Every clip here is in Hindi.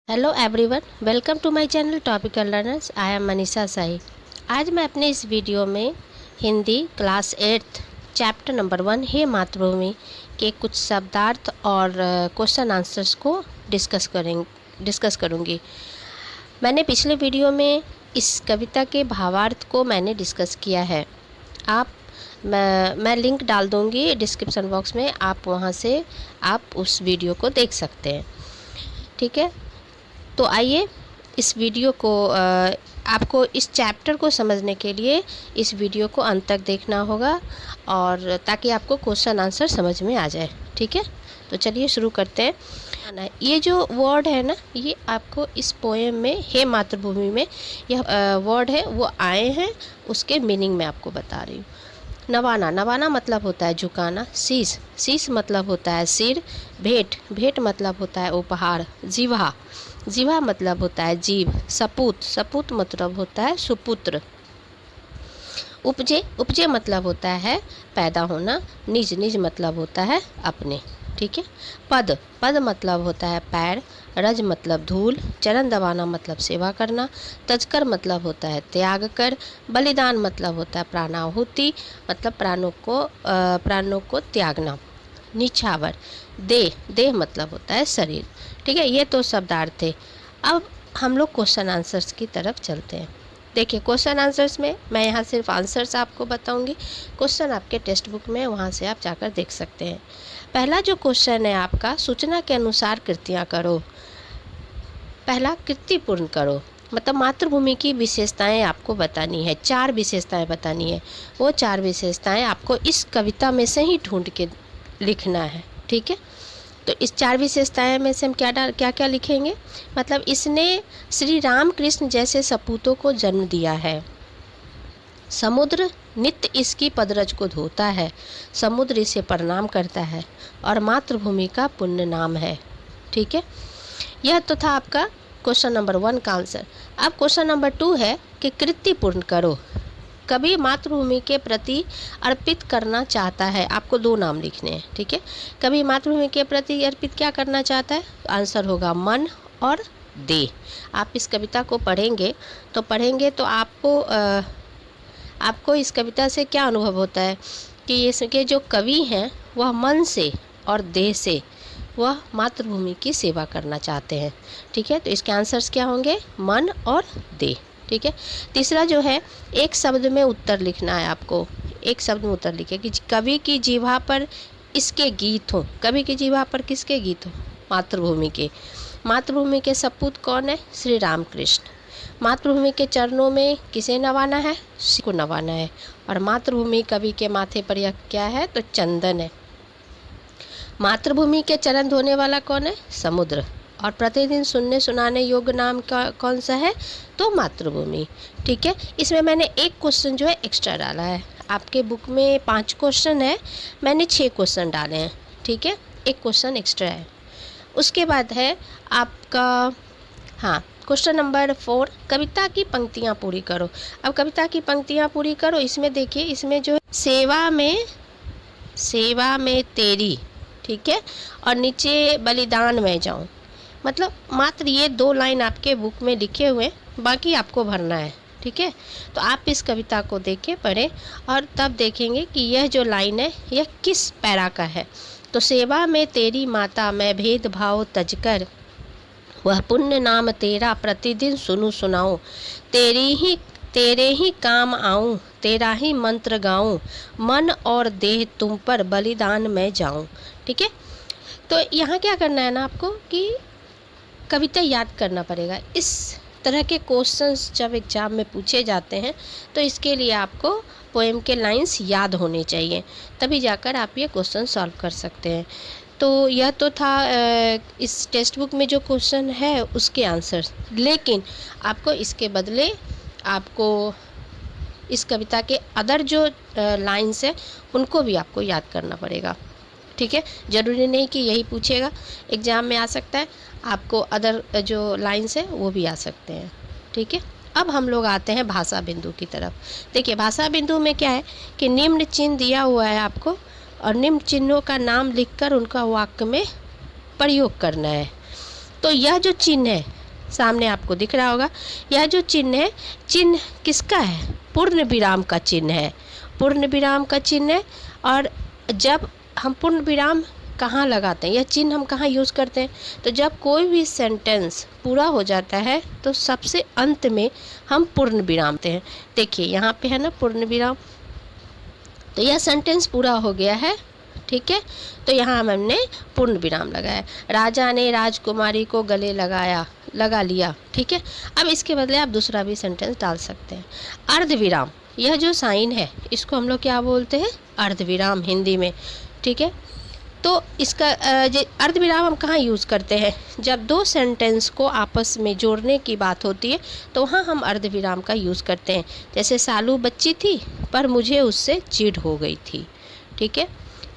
Hello everyone, welcome to my channel topical learners. I am Manisha Sai. आज मैं अपने इस वीडियो में हिंदी क्लास 8 चैप्टर नंबर 1 हे मातृभूमि के कुछ शब्दार्थ और क्वेश्चन आंसर्स को डिस्कस करूँगी। मैंने पिछले वीडियो में इस कविता के भावार्थ को मैंने डिस्कस किया है। मैं लिंक डाल दूँगी डिस्क्रिप्शन बॉक्स में, आप वहाँ से आप उस वीडियो को देख सकते हैं। ठीक है, तो आइए इस वीडियो को आपको इस चैप्टर को समझने के लिए इस वीडियो को अंत तक देखना होगा, और ताकि आपको क्वेश्चन आंसर समझ में आ जाए। ठीक है, तो चलिए शुरू करते हैं। ये जो वर्ड है ना, ये आपको इस पोएम में हे मातृभूमि में यह वर्ड है वो आए हैं, उसके मीनिंग मैं आपको बता रही हूँ। नवाना, नवाना मतलब होता है झुकाना। शीश, शीश मतलब होता है सिर। भेंट, भेंट मतलब होता है उपहार। जिह्वा, जिह्वा मतलब होता है जीभ। सपूत, सपूत मतलब होता है सुपुत्र। उपजे, उपजे मतलब होता है पैदा होना। निज, निज मतलब होता है अपने। ठीक है, पद, पद मतलब होता है पैर। रज मतलब धूल। चरण दबाना मतलब सेवा करना। तजकर मतलब होता है त्याग कर। बलिदान मतलब होता है प्राणाहुति, मतलब प्राणों को त्यागना। निछावर, देह, देह मतलब होता है शरीर। ठीक है, ये तो शब्दार्थ थे। अब हम लोग क्वेश्चन आंसर्स की तरफ चलते हैं। देखिए, क्वेश्चन आंसर्स में मैं यहाँ सिर्फ आंसर्स आपको बताऊंगी। क्वेश्चन आपके टेक्स्ट बुक में, वहाँ से आप जाकर देख सकते हैं। पहला जो क्वेश्चन है आपका, सूचना के अनुसार कृतियाँ करो। पहला, कृति पूर्ण करो, मतलब मातृभूमि की विशेषताएं आपको बतानी है। 4 विशेषताएं बतानी है। वो 4 विशेषताएं आपको इस कविता में से ही ढूंढ के लिखना है। ठीक है, तो इस 4 विशेषताएं में से हम क्या क्या लिखेंगे, मतलब इसने श्री राम कृष्ण जैसे सपूतों को जन्म दिया है। समुद्र नित्य इसकी पदरज को धोता है। समुद्र इसे प्रणाम करता है और मातृभूमि का पुण्य नाम है। ठीक है, यह तो था आपका क्वेश्चन नंबर 1 का आंसर। अब क्वेश्चन नंबर 2 है कि कृति पूर्ण करो। कवि मातृभूमि के प्रति अर्पित करना चाहता है। आपको 2 नाम लिखने हैं। ठीक है, कवि मातृभूमि के प्रति अर्पित क्या करना चाहता है, आंसर होगा मन और देह। आप इस कविता को पढ़ेंगे तो आपको इस कविता से क्या अनुभव होता है कि इसके जो कवि हैं वह मन से और देह से वह मातृभूमि की सेवा करना चाहते हैं। ठीक है, तो इसके आंसर्स क्या होंगे, मन और देह। ठीक है, तीसरा जो है, एक शब्द में उत्तर लिखना है आपको। एक शब्द में उत्तर लिखे कि कवि की जिह्वा पर इसके गीत हों। कवि की जिह्वा पर किसके गीत हों, मातृभूमि के। मातृभूमि के सपूत कौन है, श्री राम कृष्ण। मातृभूमि के चरणों में किसे नवाना है, श्री को नवाना है। और मातृभूमि कवि के माथे पर यह क्या है, तो चंदन है। मातृभूमि के चरण धोने वाला कौन है, समुद्र। और प्रतिदिन सुनने सुनाने योग्य नाम का कौन सा है, तो मातृभूमि। ठीक है, इसमें मैंने एक क्वेश्चन जो है एक्स्ट्रा डाला है। आपके बुक में 5 क्वेश्चन है, मैंने 6 क्वेश्चन डाले हैं। ठीक है, एक क्वेश्चन एक्स्ट्रा है। उसके बाद है आपका, हाँ, क्वेश्चन नंबर 4, कविता की पंक्तियाँ पूरी करो। अब कविता की पंक्तियाँ पूरी करो, इसमें देखिए, इसमें जो सेवा में तेरी, ठीक है, और नीचे बलिदान में जाऊं, मतलब मात्र ये 2 लाइन आपके बुक में लिखे हुए, बाकी आपको भरना है। ठीक है, तो आप इस कविता को देखें, पढ़ें, और तब देखेंगे कि यह जो लाइन है यह किस पैरा का है। तो सेवा में तेरी माता, मैं भेदभाव तजकर, वह पुण्य नाम तेरा प्रतिदिन सुनूं सुनाऊं। तेरे ही काम आऊं, तेरा ही मंत्र गाऊं, मन और देह तुम पर बलिदान में जाऊं। ठीक है, तो यहाँ क्या करना है ना आपको कि कविता याद करना पड़ेगा। इस तरह के क्वेश्चंस जब एग्जाम में पूछे जाते हैं तो इसके लिए आपको पोएम के लाइंस याद होने चाहिए, तभी जाकर आप ये क्वेश्चन सॉल्व कर सकते हैं। तो यह तो था इस टेक्स्ट बुक में जो क्वेश्चन है उसके आंसर, लेकिन आपको इसके बदले आपको इस कविता के अदर जो लाइंस है उनको भी आपको याद करना पड़ेगा। ठीक है, ज़रूरी नहीं कि यही पूछेगा, एग्ज़ाम में आ सकता है, आपको अदर जो लाइंस है वो भी आ सकते हैं। ठीक है, अब हम लोग आते हैं भाषा बिंदु की तरफ। देखिए, भाषा बिंदु में क्या है कि निम्न चिन्ह दिया हुआ है आपको, और निम्न चिन्हों का नाम लिखकर उनका वाक्य में प्रयोग करना है। तो यह जो चिन्ह है सामने आपको दिख रहा होगा। यह जो चिन्ह है, चिन्ह किसका है? पूर्ण विराम का चिन्ह है, पूर्ण विराम का चिन्ह है। और जब हम पूर्ण विराम कहाँ लगाते हैं, यह चिन्ह हम कहाँ यूज़ करते हैं? तो जब कोई भी सेंटेंस पूरा हो जाता है तो सबसे अंत में हम पूर्ण विराम देते हैं। देखिए यहाँ पे है ना पूर्ण विराम, तो यह सेंटेंस पूरा हो गया है, ठीक है, तो यहाँ हमने पूर्ण विराम लगाया। राजा ने राजकुमारी को गले लगा लिया, ठीक है। अब इसके बदले आप दूसरा भी सेंटेंस डाल सकते हैं। अर्धविराम, यह जो साइन है इसको हम लोग क्या बोलते हैं? अर्धविराम हिंदी में, ठीक है। तो इसका अर्धविराम हम कहाँ यूज़ करते हैं? जब दो सेंटेंस को आपस में जोड़ने की बात होती है तो वहाँ हम अर्धविराम का यूज़ करते हैं। जैसे सालू बच्ची थी पर मुझे उससे चिढ़ हो गई थी, ठीक है।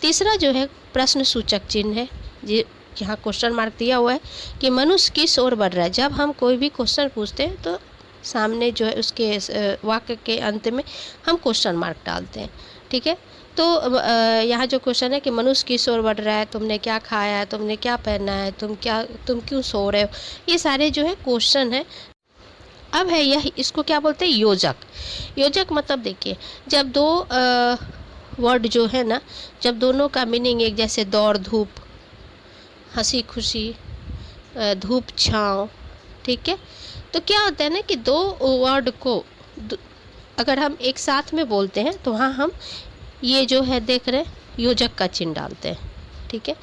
तीसरा जो है प्रश्न सूचक चिन्ह है, ये यहाँ क्वेश्चन मार्क दिया हुआ है कि मनुष्य किस ओर बढ़ रहा है। जब हम कोई भी क्वेश्चन पूछते हैं तो सामने जो है उसके वाक्य के अंत में हम क्वेश्चन मार्क डालते हैं, ठीक है। तो यहाँ जो क्वेश्चन है कि मनुष्य किस ओर बढ़ रहा है, तुमने क्या खाया है, तुमने क्या पहना है, तुम क्यों सो रहे हो, ये सारे जो है क्वेश्चन है। अब है यह, इसको क्या बोलते हैं? योजक। योजक मतलब देखिए जब दो वर्ड जो है ना, जब दोनों का मीनिंग एक जैसे दौड़ धूप, हंसी खुशी, धूप छाँव, ठीक है, तो क्या होता है ना कि दो वर्ड को अगर हम एक साथ में बोलते हैं तो वहाँ हम ये जो है देख रहे योजक का चिन्ह डालते हैं, ठीक है।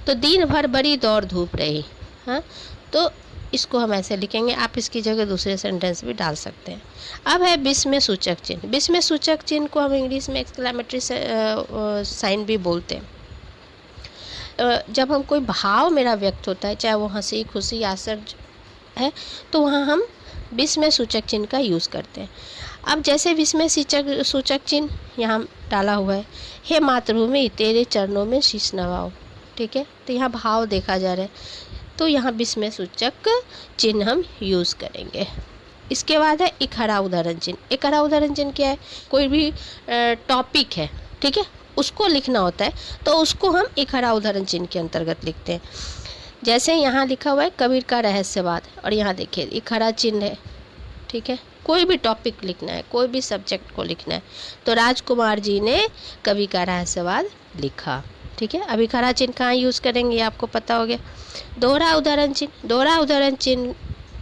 तो दिन भर बड़ी दौड़ धूप रही, हाँ, तो इसको हम ऐसे लिखेंगे। आप इसकी जगह दूसरे सेंटेंस भी डाल सकते हैं। अब है विस्मय सूचक चिन्ह। विस्मय सूचक चिन्ह को हम इंग्लिश में एक्सक्लेमेटरी साइन भी बोलते हैं। जब हम कोई भाव मेरा व्यक्त होता है, चाहे वो हंसी खुशी आश्चर्य है, तो वहाँ हम विस्मय सूचक चिन्ह का यूज़ करते हैं। अब जैसे विस्मय सूचक चिन्ह यहाँ डाला हुआ है, हे मातृभूमि तेरे चरणों में शीश नवाओ, ठीक है, तो यहाँ भाव देखा जा रहा है, तो यहाँ विस्मय सूचक चिन्ह हम यूज़ करेंगे। इसके बाद है इकहरा उदाहरण चिन्ह। इकहरा उदाहरण चिन्ह क्या है? कोई भी टॉपिक है, ठीक है, उसको लिखना होता है तो उसको हम इकहरा उदाहरण चिन्ह के अंतर्गत लिखते हैं। जैसे यहाँ लिखा हुआ है कबीर का रहस्यवाद, और यहाँ देखिए इकहरा चिन्ह है, ठीक है। कोई भी टॉपिक लिखना है, कोई भी सब्जेक्ट को लिखना है, तो राजकुमार जी ने कवि का रहस्यवाद लिखा, ठीक है। अब इकहरा चिन्ह कहाँ यूज़ करेंगे आपको पता हो गया। दोहरा उदाहरण चिन्ह, दोहरा उदाहरण चिन्ह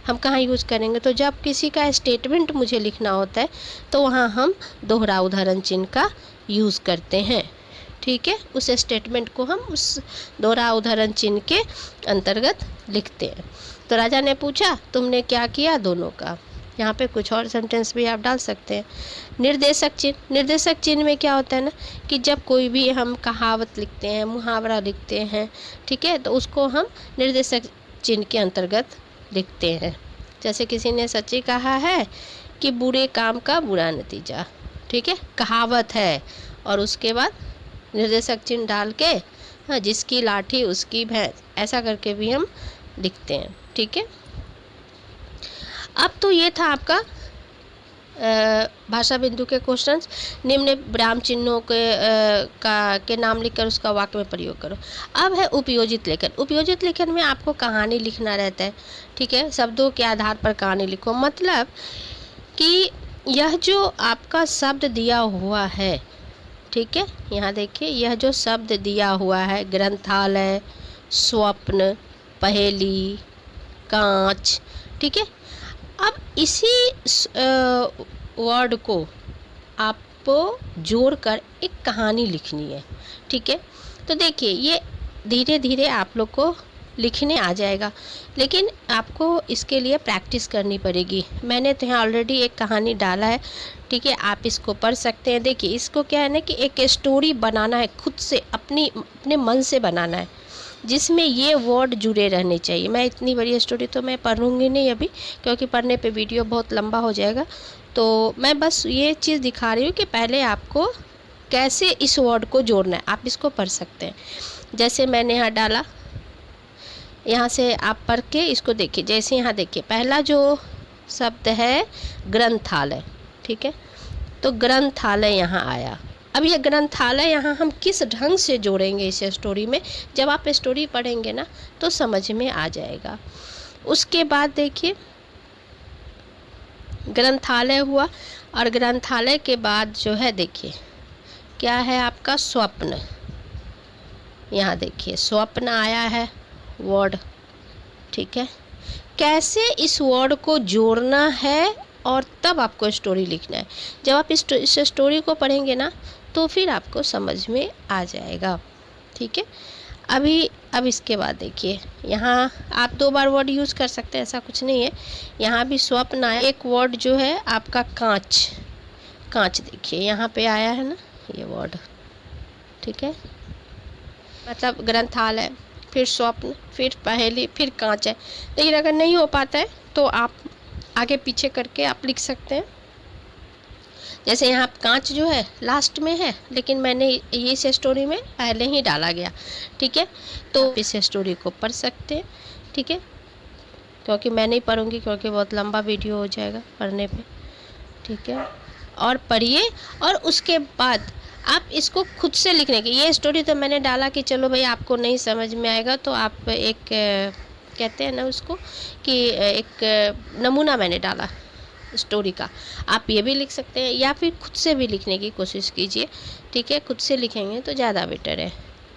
हम कहाँ यूज़ करेंगे? तो जब किसी का स्टेटमेंट मुझे लिखना होता है तो वहाँ हम दोहरा उदाहरण चिन्ह का यूज़ करते हैं, ठीक है। उस स्टेटमेंट को हम उस दोहरा उदाहरण चिन्ह के अंतर्गत लिखते हैं। तो राजा ने पूछा तुमने क्या किया दोनों का। यहाँ पे कुछ और सेंटेंस भी आप डाल सकते हैं। निर्देशक चिन्ह, निर्देशक चिन्ह में क्या होता है ना कि जब कोई भी हम कहावत लिखते हैं, मुहावरा लिखते हैं, ठीक है, तो उसको हम निर्देशक चिन्ह के अंतर्गत लिखते हैं। जैसे किसी ने सच्ची कहा है कि बुरे काम का बुरा नतीजा, ठीक है, कहावत है, और उसके बाद निर्देशक चिन्ह डाल के, हाँ, जिसकी लाठी उसकी भैंस, ऐसा करके भी हम लिखते हैं, ठीक है। अब तो ये था आपका भाषा बिंदु के क्वेश्चंस। निम्न विराम चिन्हों के नाम लिखकर उसका वाक्य में प्रयोग करो। अब है उपयोजित लेखन। उपयोजित लेखन में आपको कहानी लिखना रहता है, ठीक है, शब्दों के आधार पर कहानी लिखो। मतलब कि यह जो आपका शब्द दिया हुआ है, ठीक है, यहाँ देखिए यह जो शब्द दिया हुआ है, ग्रंथालय, स्वप्न, पहेली, कांच, ठीक है। अब इसी वर्ड को आपको जोड़कर एक कहानी लिखनी है, ठीक है। तो देखिए ये धीरे धीरे आप लोग को लिखने आ जाएगा, लेकिन आपको इसके लिए प्रैक्टिस करनी पड़ेगी। मैंने तो यहाँ ऑलरेडी एक कहानी डाला है, ठीक है, आप इसको पढ़ सकते हैं। देखिए इसको क्या है ना कि एक स्टोरी बनाना है, खुद से अपने मन से बनाना है, जिसमें ये वर्ड जुड़े रहने चाहिए। मैं इतनी बड़ी स्टोरी तो मैं पढ़ूंगी नहीं अभी, क्योंकि पढ़ने पे वीडियो बहुत लंबा हो जाएगा। तो मैं बस ये चीज़ दिखा रही हूँ कि पहले आपको कैसे इस वर्ड को जोड़ना है। आप इसको पढ़ सकते हैं, जैसे मैंने यहाँ डाला, यहाँ से आप पढ़ के इसको देखिए। जैसे यहाँ देखिए पहला जो शब्द है ग्रंथालय, ठीक है, तो ग्रंथालय यहाँ आया। अब ये ग्रंथालय यहाँ हम किस ढंग से जोड़ेंगे इस स्टोरी में, जब आप स्टोरी पढ़ेंगे ना तो समझ में आ जाएगा। उसके बाद देखिए ग्रंथालय हुआ, और ग्रंथालय के बाद जो है देखिए क्या है आपका स्वप्न। यहाँ देखिए स्वप्न आया है वर्ड, ठीक है। कैसे इस वर्ड को जोड़ना है और तब आपको स्टोरी लिखना है। जब आप इस स्टोरी को पढ़ेंगे ना तो फिर आपको समझ में आ जाएगा, ठीक है। अब इसके बाद देखिए यहाँ आप 2 बार वर्ड यूज़ कर सकते हैं, ऐसा कुछ नहीं है। यहाँ भी स्वप्न आया। एक वर्ड जो है आपका कांच, कांच देखिए यहाँ पे आया है ना ये वर्ड, ठीक है। मतलब ग्रंथालय, फिर स्वप्न, फिर पहेली, फिर कांच है। लेकिन अगर नहीं हो पाता है तो आप आगे पीछे करके आप लिख सकते हैं। जैसे यहाँ कांच जो है लास्ट में है, लेकिन मैंने ये इस स्टोरी में पहले ही डाला गया, ठीक है। तो इस स्टोरी को पढ़ सकते हैं, ठीक है। क्योंकि मैं नहीं पढ़ूँगी, क्योंकि बहुत लंबा वीडियो हो जाएगा पढ़ने पे, ठीक है। और पढ़िए, और उसके बाद आप इसको खुद से लिखने की, ये स्टोरी तो मैंने डाला कि चलो भाई आपको नहीं समझ में आएगा तो आप एक कहते हैं ना उसको कि एक नमूना मैंने डाला स्टोरी का, आप ये भी लिख सकते हैं या फिर खुद से भी लिखने की कोशिश कीजिए, ठीक है। खुद से लिखेंगे तो ज़्यादा बेटर है,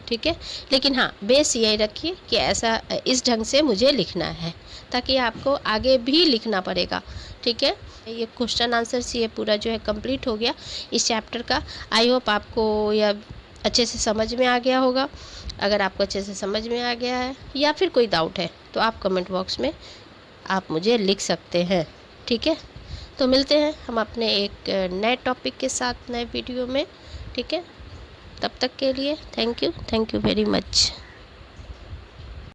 ठीक है। लेकिन हाँ बेस यही रखिए कि ऐसा इस ढंग से मुझे लिखना है, ताकि आपको आगे भी लिखना पड़ेगा, ठीक है। ये क्वेश्चन आंसर्स ये पूरा जो है कंप्लीट हो गया इस चैप्टर का। आई होप आपको यह अच्छे से समझ में आ गया होगा। अगर आपको अच्छे से समझ में आ गया है या फिर कोई डाउट है तो आप कमेंट बॉक्स में आप मुझे लिख सकते हैं, ठीक है। तो मिलते हैं हम अपने एक नए टॉपिक के साथ नए वीडियो में, ठीक है। तब तक के लिए थैंक यू वेरी मच।